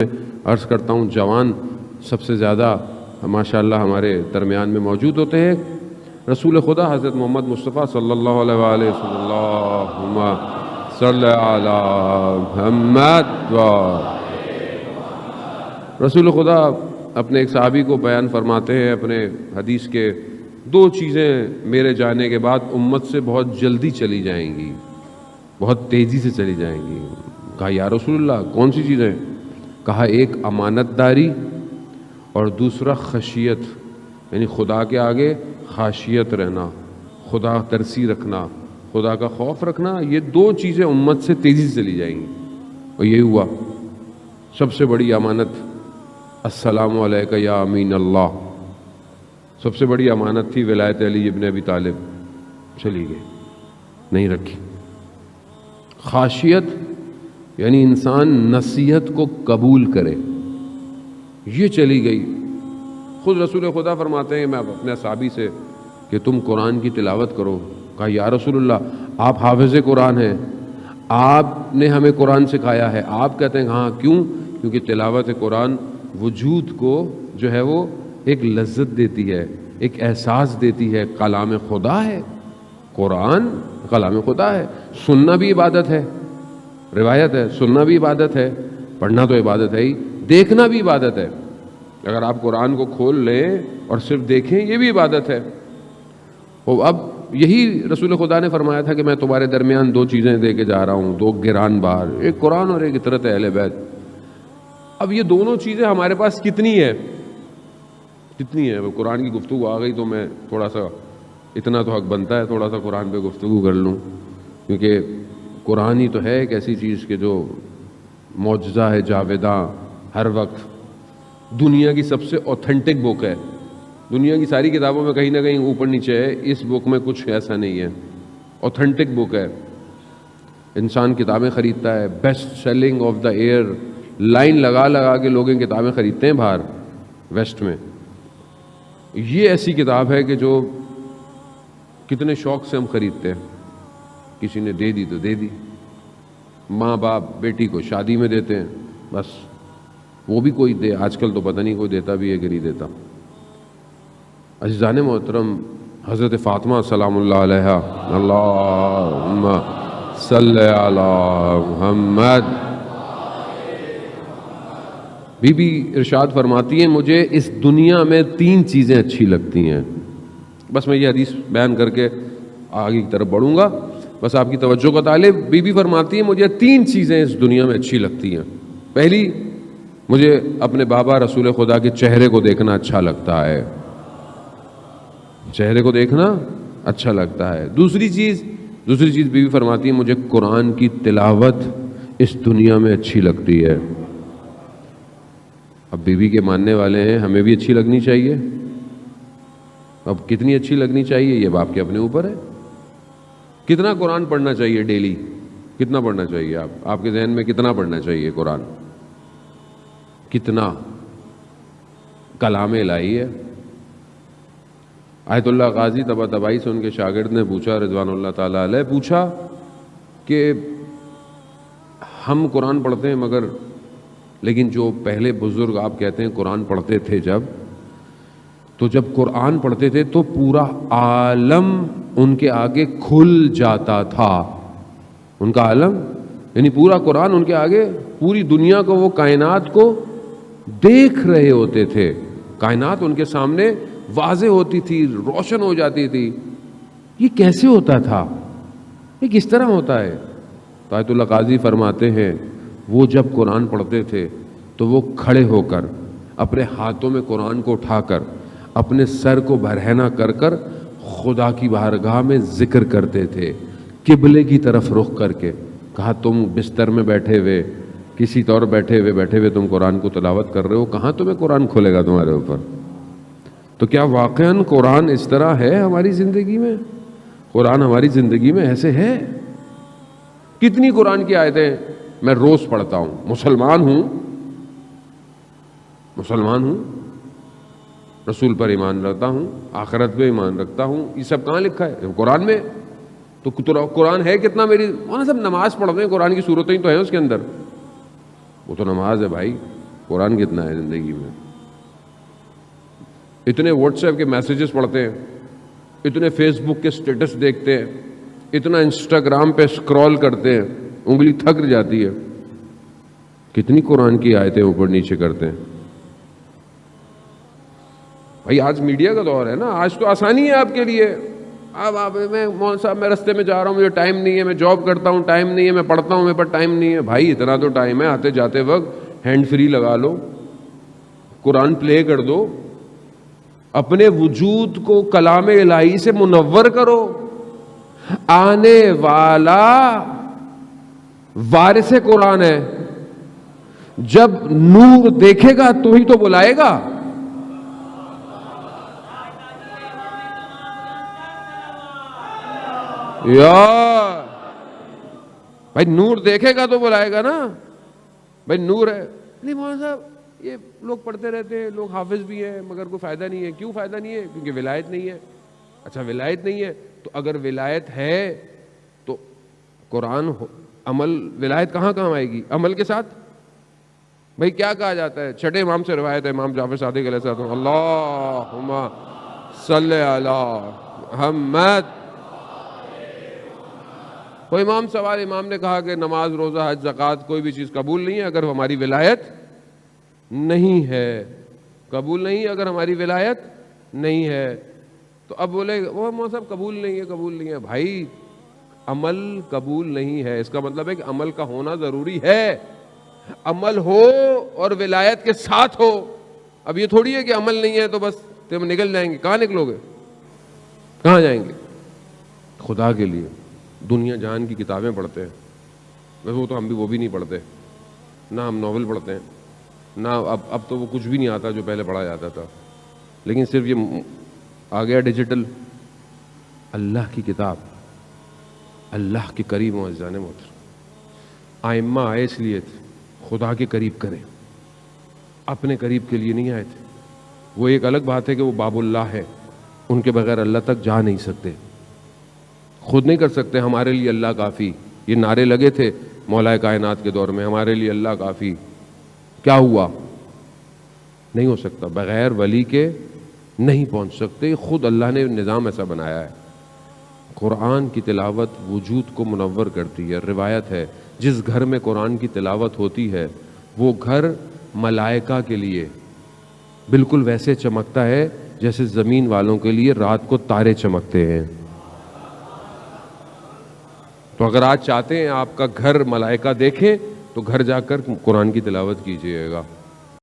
عرض کرتا ہوں جوان سب سے زیادہ ماشاءاللہ ہمارے درمیان میں موجود ہوتے ہیں. رسول خدا حضرت محمد مصطفیٰ صلی اللہ علیہ وآلہ وسلم اللہم صلی علی محمد رسول خدا اپنے ایک صحابی کو بیان فرماتے ہیں اپنے حدیث کے، دو چیزیں میرے جانے کے بعد امت سے بہت جلدی چلی جائیں گی، بہت تیزی سے چلی جائیں گی. کہا یا رسول اللہ کون سی چیزیں؟ کہا ایک امانت داری اور دوسرا خشیت، یعنی خدا کے آگے خاشیت رہنا، خدا ترسی رکھنا، خدا کا خوف رکھنا. یہ دو چیزیں امت سے تیزی سے چلی جائیں گی. اور یہی ہوا. سب سے بڑی امانت السلام علیکہ یا امین اللہ، سب سے بڑی امانت تھی ولایت علی ابن ابی طالب، چلی گئی، نہیں رکھی. خاشیت یعنی انسان نصیحت کو قبول کرے، یہ چلی گئی. خود رسول خدا فرماتے ہیں میں اپنے صحابی سے کہ تم قرآن کی تلاوت کرو. کہا یا رسول اللہ آپ حافظ قرآن ہیں، آپ نے ہمیں قرآن سکھایا ہے. آپ کہتے ہیں ہاں کیوں؟ کیونکہ تلاوت قرآن وجود کو جو ہے وہ ایک لذت دیتی ہے، ایک احساس دیتی ہے. کلام خدا ہے قرآن، کلام خدا ہے. سننا بھی عبادت ہے، روایت ہے، سننا بھی عبادت ہے، پڑھنا تو عبادت ہے ہی، دیکھنا بھی عبادت ہے. اگر آپ قرآن کو کھول لیں اور صرف دیکھیں یہ بھی عبادت ہے. اب یہی رسول خدا نے فرمایا تھا کہ میں تمہارے درمیان دو چیزیں دے کے جا رہا ہوں، دو گران بار، ایک قرآن اور ایک اطرت اہل بیت. اب یہ دونوں چیزیں ہمارے پاس کتنی ہے؟ قرآن کی گفتگو آ گئی تو میں تھوڑا سا، اتنا تو حق بنتا ہے تھوڑا سا قرآن پہ گفتگو کر لوں، کیونکہ قرآن ہی تو ہے ایک ایسی چیز کہ جو معجزہ ہے جاویداں ہر وقت. دنیا کی سب سے اوتھینٹک بک ہے. دنیا کی ساری کتابوں میں کہیں نہ کہیں اوپر نیچے ہے، اس بک میں کچھ ایسا نہیں ہے. اوتھینٹک بک ہے. انسان کتابیں خریدتا ہے، best selling of the year, line لگا لگا کے لوگ کتابیں خریدتے ہیں باہر ویسٹ میں. یہ ایسی کتاب ہے کہ جو کتنے شوق سے ہم خریدتے ہیں. کسی نے دے دی تو دے دی. ماں باپ بیٹی کو شادی میں دیتے ہیں، بس وہ بھی کوئی دے. آج کل تو پتہ نہیں کوئی دیتا بھی ہے کہ نہیں دیتا. عزیزان محترم، حضرت فاطمہ سلام اللہ علیہا، اللہم صلی علی محمد، بی بی ارشاد فرماتی ہیں مجھے اس دنیا میں تین چیزیں اچھی لگتی ہیں. بس میں یہ حدیث بیان کر کے آگے کی طرف بڑھوں گا، بس آپ کی توجہ کا طالب. بی بی فرماتی ہیں مجھے تین چیزیں اس دنیا میں اچھی لگتی ہیں. پہلی، مجھے اپنے بابا رسول خدا کے چہرے کو دیکھنا اچھا لگتا ہے، چہرے کو دیکھنا اچھا لگتا ہے. دوسری چیز بی بی فرماتی ہے مجھے قرآن کی تلاوت اس دنیا میں اچھی لگتی ہے. اب بی بی کے ماننے والے ہیں، ہمیں بھی اچھی لگنی چاہیے. اب کتنی اچھی لگنی چاہیے یہ باپ کے اپنے اوپر ہے. کتنا قرآن پڑھنا چاہیے ڈیلی؟ کتنا پڑھنا چاہیے؟ آپ کے ذہن میں کتنا پڑھنا چاہیے قرآن؟ کتنا؟ کلام الہی ہے. آیت اللہ غازی طباطبائی سے ان کے شاگرد نے پوچھا، رضوان اللہ تعالیٰ علیہ، پوچھا کہ ہم قرآن پڑھتے ہیں مگر لیکن جو پہلے بزرگ آپ کہتے ہیں قرآن پڑھتے تھے جب قرآن پڑھتے تھے تو پورا عالم ان کے آگے کھل جاتا تھا. ان کا عالم یعنی پورا قرآن ان کے آگے، پوری دنیا کو، وہ کائنات کو دیکھ رہے ہوتے تھے. کائنات ان کے سامنے واضح ہوتی تھی، روشن ہو جاتی تھی. یہ کیسے ہوتا تھا؟ یہ کس طرح ہوتا ہے؟ تو آیت اللہ قاضی فرماتے ہیں وہ جب قرآن پڑھتے تھے تو وہ کھڑے ہو کر اپنے ہاتھوں میں قرآن کو اٹھا کر اپنے سر کو برہنہ کر کر خدا کی بارگاہ میں ذکر کرتے تھے، قبلے کی طرف رخ کر کے. کہا تم بستر میں بیٹھے ہوئے، کسی طور بیٹھے ہوئے تم قرآن کو تلاوت کر رہے ہو، کہاں تمہیں قرآن کھولے گا تمہارے اوپر؟ تو کیا واقعاً قرآن اس طرح ہے ہماری زندگی میں؟ قرآن ہماری زندگی میں ایسے ہے؟ کتنی قرآن کی آیتیں میں روز پڑھتا ہوں. مسلمان ہوں، رسول پر ایمان رکھتا ہوں، آخرت پہ ایمان رکھتا ہوں. یہ سب کہاں لکھا ہے؟ قرآن میں. تو قرآن ہے کتنا میری؟ سب نماز پڑھتے ہیں، قرآن کی صورتیں تو ہیں اس کے اندر. وہ تو نماز ہے بھائی. قرآن کتنا ہے زندگی میں؟ اتنے واٹس ایپ کے میسیجز پڑھتے ہیں، اتنے فیس بک کے سٹیٹس دیکھتے ہیں، اتنا انسٹاگرام پہ اسکرول کرتے ہیں، انگلی تھک جاتی ہے، کتنی قرآن کی آیتیں اوپر نیچے کرتے ہیں؟ بھائی آج میڈیا کا دور ہے نا، آج تو آسانی ہے آپ کے لیے. اب آپ میں مول صاحب میں رستے میں جا رہا ہوں، مجھے ٹائم نہیں ہے، میں جاب کرتا ہوں، ٹائم نہیں ہے، میں پڑھتا ہوں، میرے پاس ٹائم نہیں ہے. بھائی اتنا تو ٹائم ہے، آتے جاتے وقت ہینڈ فری لگا لو، قرآن پلے کر دو، اپنے وجود کو کلام الہی سے منور کرو. آنے والا وارث قرآن ہے، جب نور دیکھے گا تو ہی تو بلائے گا. یار بھائی نور دیکھے گا تو بلائے گا نا. بھائی نور ہے نہیں مولانا صاحب، یہ لوگ پڑھتے رہتے ہیں، لوگ حافظ بھی ہیں مگر کوئی فائدہ نہیں ہے. کیوں فائدہ نہیں ہے؟ کیونکہ ولایت نہیں ہے. اچھا ولایت نہیں ہے تو اگر ولایت ہے تو قرآن عمل، ولایت کہاں کام آئے گی؟ عمل کے ساتھ. بھائی کیا کہا جاتا ہے؟ چھٹے امام سے روایت ہے، امام جعفر صادق علیہ السلام، اللہم صلی علی محمد. کوئی امام سوال، امام نے کہا کہ نماز، روزہ، حج، زکوٰۃ کوئی بھی چیز قبول نہیں ہے اگر ہماری ولایت نہیں ہے. قبول نہیں اگر ہماری ولایت نہیں ہے. تو اب بولے وہ مولانا صاحب قبول نہیں ہے، قبول نہیں ہے. بھائی عمل قبول نہیں ہے، اس کا مطلب ہے کہ عمل کا ہونا ضروری ہے. عمل ہو اور ولایت کے ساتھ ہو. اب یہ تھوڑی ہے کہ عمل نہیں ہے تو بس تم نکل جائیں گے. کہاں نکلو گے؟ کہاں جائیں گے؟ خدا کے لیے دنیا جہان کی کتابیں پڑھتے ہیں، ویسے وہ تو ہم بھی وہ بھی نہیں پڑھتے، نہ ہم ناول پڑھتے ہیں، نہ اب تو وہ کچھ بھی نہیں آتا جو پہلے پڑھا جاتا تھا. لیکن صرف یہ آ گیا ڈیجیٹل. اللہ کی کتاب، اللہ کے قریب معززان محترم، آئمہ آئے اس لیے تھے خدا کے قریب کریں، اپنے قریب کے لیے نہیں آئے تھے. وہ ایک الگ بات ہے کہ وہ باب اللہ ہے، ان کے بغیر اللہ تک جا نہیں سکتے، خود نہیں کر سکتے. ہمارے لیے اللہ کافی، یہ نعرے لگے تھے مولا کائنات کے دور میں، ہمارے لیے اللہ کافی. کیا ہوا؟ نہیں ہو سکتا. بغیر ولی کے نہیں پہنچ سکتے. خود اللہ نے نظام ایسا بنایا ہے. قرآن کی تلاوت وجود کو منور کرتی ہے. روایت ہے جس گھر میں قرآن کی تلاوت ہوتی ہے وہ گھر ملائکہ کے لیے بالکل ویسے چمکتا ہے جیسے زمین والوں کے لیے رات کو تارے چمکتے ہیں. تو اگر آج چاہتے ہیں آپ کا گھر ملائکہ دیکھیں تو گھر جا کر قرآن کی تلاوت کیجئے گا.